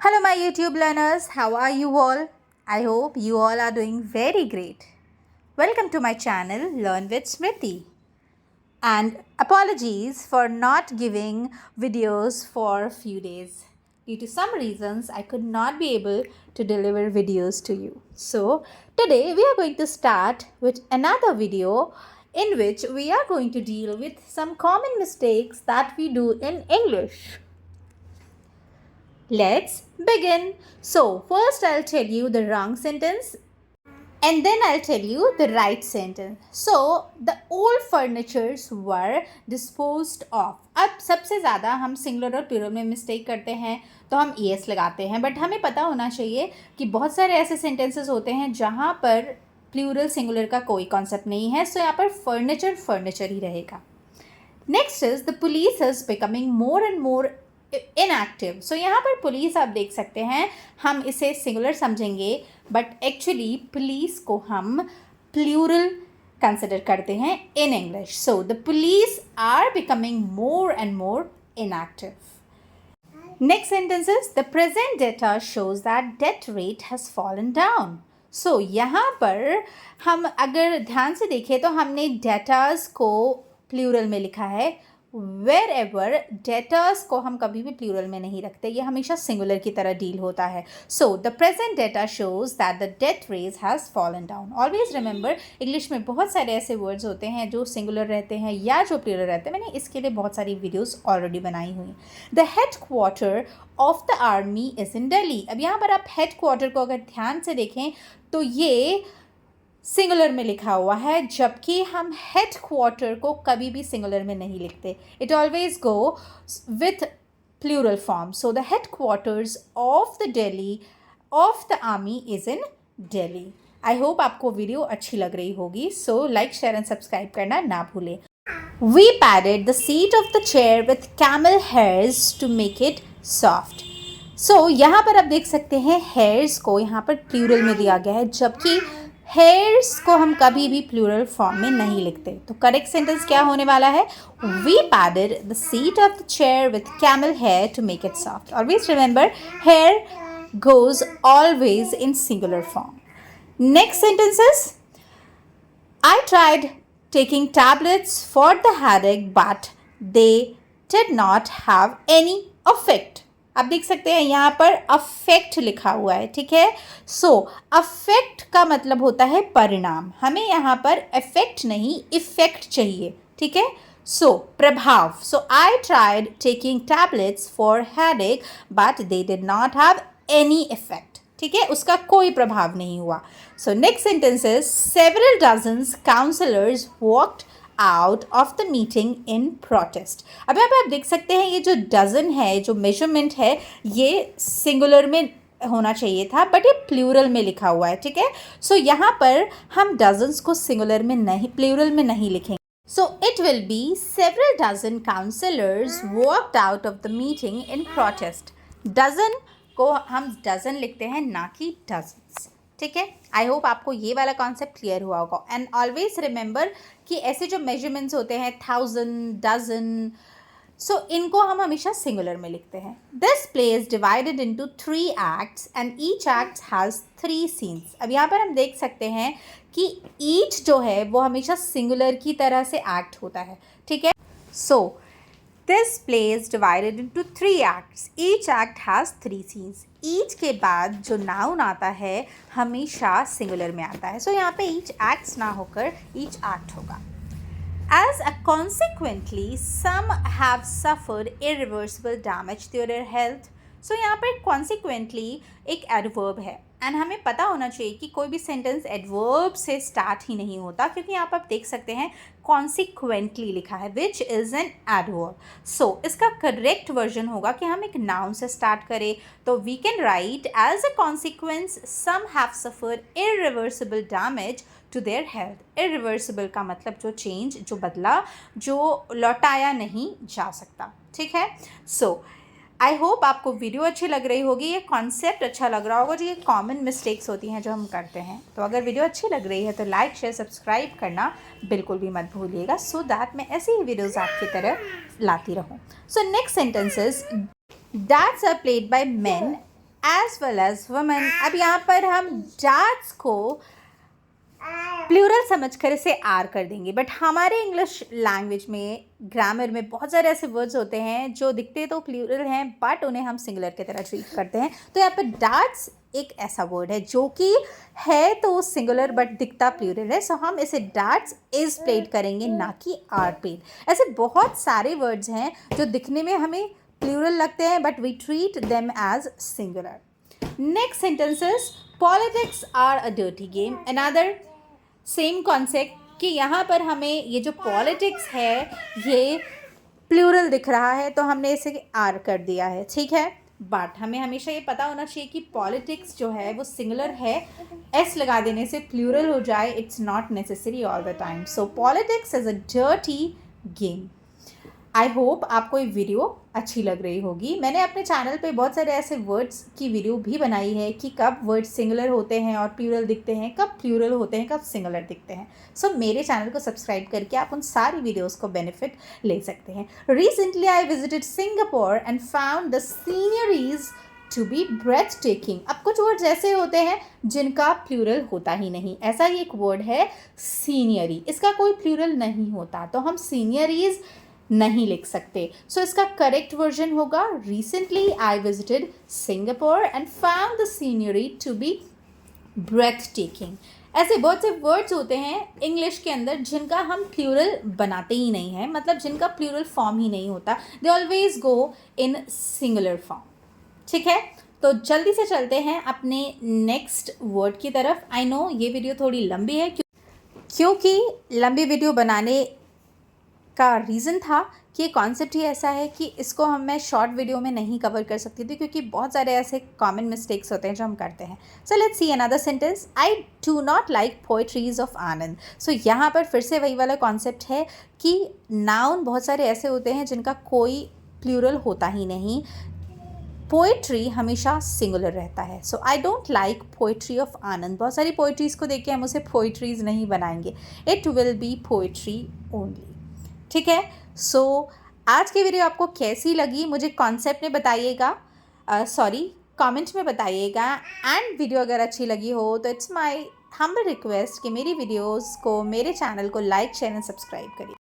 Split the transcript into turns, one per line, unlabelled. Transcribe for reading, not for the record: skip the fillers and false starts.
Hello, my YouTube learners. How are you all? I hope you all are doing very great. Welcome to my channel, Learn with Smriti. And apologies for not giving videos for a few days. Due to some reasons, I could not be able to deliver videos to you. So, today we are going to start with another video in which we are going to deal with some common mistakes that we do in English. Let's begin. So, first I'll tell you the wrong sentence and then I'll tell you the right sentence. So, the old furnitures were disposed of. अब सबसे ज़्यादा हम singular और plural में mistake करते हैं तो हम ES लगाते हैं, बट हमें पता होना चाहिए कि बहुत सारे ऐसे सेंटेंसेस होते हैं जहाँ पर प्लूरल सिंगुलर का कोई कॉन्सेप्ट नहीं है. सो यहाँ पर फर्नीचर ही रहेगा. Next is the police is becoming more and more inactive. So यहाँ पर पुलिस आप देख सकते हैं, हम इसे सिंगुलर समझेंगे बट एक्चुअली पुलिस को हम प्लूरल कंसिडर करते हैं in English. So the police are becoming more and more inactive. Next sentence is the present data shows that death rate has fallen down. So यहाँ पर हम अगर ध्यान से देखें तो हमने डेटाज को प्लूरल में लिखा है. वेर एवर डेटास को हम कभी भी प्लूरल में नहीं रखते, ये हमेशा सिंगुलर की तरह डील होता है. So the present data shows that the death rate has fallen down. Always remember, English में बहुत सारे ऐसे वर्ड्स होते हैं जो सिंगुलर रहते हैं या जो प्लूरल रहते हैं. मैंने इसके लिए बहुत सारी वीडियोस ऑलरेडी बनाई हुई. The head quarter of the army is in Delhi. अब यहाँ पर आप हेड क्वार्टर को अगर ध्यान से देखें तो ये सिंगुलर में लिखा हुआ है, जबकि हम हेड क्वार्टर को कभी भी सिंगुलर में नहीं लिखते. It always go with plural form. So the headquarters of the Delhi of the army is in Delhi. I hope आपको वीडियो अच्छी लग रही होगी. So like, share and subscribe करना ना भूलें. We padded the seat of the chair with camel hairs to make it soft. So यहाँ पर आप देख सकते हैं हेयर्स को यहाँ पर प्लूरल में दिया गया है, जबकि हेयर्स को हम कभी भी प्लूरल फॉर्म में नहीं लिखते. तो करेक्ट सेंटेंस क्या होने वाला है? We padded the seat of the chair with camel hair to make it soft. Always remember, hair goes always in singular form. Next sentence is I tried taking tablets for the headache but they did not have any effect. आप देख सकते हैं यहाँ पर affect लिखा हुआ है, ठीक है. सो अफेक्ट का मतलब होता है परिणाम. हमें यहाँ पर इफेक्ट नहीं, इफेक्ट चाहिए, ठीक है. सो प्रभाव. So I tried taking tablets for headache but they did not have any effect. ठीक है, उसका कोई प्रभाव नहीं हुआ. So next sentence is several dozens councillors walked out of the meeting in protest. अब यहाँ पर आप देख सकते हैं ये जो डजन है, जो मेजरमेंट है, ये सिंगुलर में होना चाहिए था बट ये प्लूरल में लिखा हुआ है, ठीक है. सो यहाँ पर हम डजन्स को सिंगुलर में नहीं, प्लूरल में नहीं लिखेंगे. So it will be several dozen councillors walked out of the meeting in protest. Dozen को हम डजन लिखते हैं, ना कि डजन्स, ठीक है. आई होप आपको ये वाला कॉन्सेप्ट क्लियर हुआ होगा. एंड ऑलवेज रिमेंबर कि ऐसे जो मेजरमेंट्स होते हैं 1000, डजन, सो इनको हम हमेशा सिंगुलर में लिखते हैं. This play is divided into 3 acts and each act has 3 scenes. अब यहाँ पर हम देख सकते हैं कि ईच जो है वो हमेशा सिंगुलर की तरह से एक्ट होता है, ठीक है. So this play is divided into 3 acts. Each act has 3 scenes. Each के बाद जो नाउन आता है हमेशा सिंगुलर में आता है. सो यहाँ पे ईच एक्ट्स ना होकर ईच एक्ट होगा. As a consequently, some have suffered irreversible damage to their health. So यहाँ पर consequently एक adverb है एंड हमें पता होना चाहिए कि कोई भी सेंटेंस एडवर्ब से स्टार्ट ही नहीं होता, क्योंकि यहाँ पर आप देख सकते हैं consequently लिखा है which is an adverb. So इसका करेक्ट वर्जन होगा कि हम एक नाउन से स्टार्ट करें. तो we can write as a consequence some have suffered irreversible damage to their health. irreversible का मतलब जो चेंज, जो बदला, जो लौटाया नहीं जा सकता, ठीक है. सो आई होप आपको वीडियो अच्छी लग रही होगी, ये कॉन्सेप्ट अच्छा लग रहा होगा. जो ये कॉमन मिस्टेक्स होती हैं जो हम करते हैं. तो अगर वीडियो अच्छी लग रही है तो लाइक, शेयर, सब्सक्राइब करना बिल्कुल भी मत भूलिएगा, सो दैट मैं ऐसी ही वीडियोज़ आपकी तरह लाती रहूँ. So next sentences, darts are played by men as well as women. अब यहाँ पर हम डैड्स को प्लूरल समझकर इसे आर कर देंगे, बट हमारे इंग्लिश लैंग्वेज में ग्रामर में बहुत सारे ऐसे वर्ड्स होते हैं जो दिखते तो प्लूरल हैं बट उन्हें हम सिंगुलर की तरह ट्रीट करते हैं। तो यहाँ पर डैड्स एक ऐसा वर्ड है जो कि है तो सिंगुलर बट दिखता प्लूरल है, सो हम इसे डैड्स इज प्लेड करेंगे, ना कि आर प्लेड। ऐसे बहुत सारे वर्ड्स हैं जो दिखने में हमें प्लूरल लगते हैं but we treat them as singular. Next sentences, politics are a dirty game. Another same concept कि यहाँ पर हमें ये जो पॉलिटिक्स है ये प्लूरल दिख रहा है तो हमने इसे आर कर दिया है, ठीक है। बट हमें हमेशा ये पता होना चाहिए कि पॉलिटिक्स जो है वो सिंगुलर है, एस लगा देने से प्लूरल हो जाए, it's not necessary all the time. So politics is a dirty game. I hope आपको ये वीडियो अच्छी लग रही होगी। मैंने अपने चैनल पे बहुत सारे ऐसे वर्ड्स की वीडियो भी बनाई है कि कब वर्ड्स सिंगुलर होते हैं और प्लूरल दिखते हैं, कब प्लूरल होते हैं, कब सिंगुलर दिखते हैं। सो मेरे चैनल को सब्सक्राइब करके आप उन सारी वीडियोस को बेनिफिट ले सकते हैं। Recently I visited Singapore and found the sceneries to be breath taking. अब कुछ वर्ड्स ऐसे होते हैं जिनका प्लूरल होता ही नहीं। ऐसा ही एक वर्ड है सीनियरी, इसका कोई प्लूरल नहीं होता तो हम सीनियरीज नहीं लिख सकते। सो इसका करेक्ट वर्जन होगा recently I visited Singapore and found the scenery to be breath taking. ऐसे बहुत से वर्ड्स होते हैं इंग्लिश के अंदर जिनका हम प्लूरल बनाते ही नहीं हैं, मतलब जिनका प्लूरल फॉर्म ही नहीं होता, they always go in singular form, ठीक है। तो जल्दी से चलते हैं अपने नेक्स्ट वर्ड की तरफ। आई नो ये वीडियो थोड़ी लंबी है क्योंकि लंबी वीडियो बनाने का रीज़न था कि ये कॉन्सेप्ट ही ऐसा है कि इसको मैं शॉर्ट वीडियो में नहीं कवर कर सकती थी क्योंकि बहुत सारे ऐसे कॉमन मिस्टेक्स होते हैं जो हम करते हैं। So let's see another sentence, I do not like poetries of Anand. So यहाँ पर फिर से वही वाला कॉन्सेप्ट है कि नाउन बहुत सारे ऐसे होते हैं जिनका कोई प्लूरल होता ही नहीं, पोएट्री हमेशा सिंगुलर रहता है। So I don't like poetry of Anand. बहुत सारी पोएट्रीज़ को देख के हम उसे पोएट्रीज़ नहीं बनाएंगे, it will be poetry only, ठीक है। सो आज की वीडियो आपको कैसी लगी मुझे कॉन्सेप्ट में बताइएगा, कमेंट में बताइएगा। एंड वीडियो अगर अच्छी लगी हो तो इट्स माय हम्बल रिक्वेस्ट कि मेरी वीडियोस को, मेरे चैनल को लाइक शेयर एंड सब्सक्राइब करिए।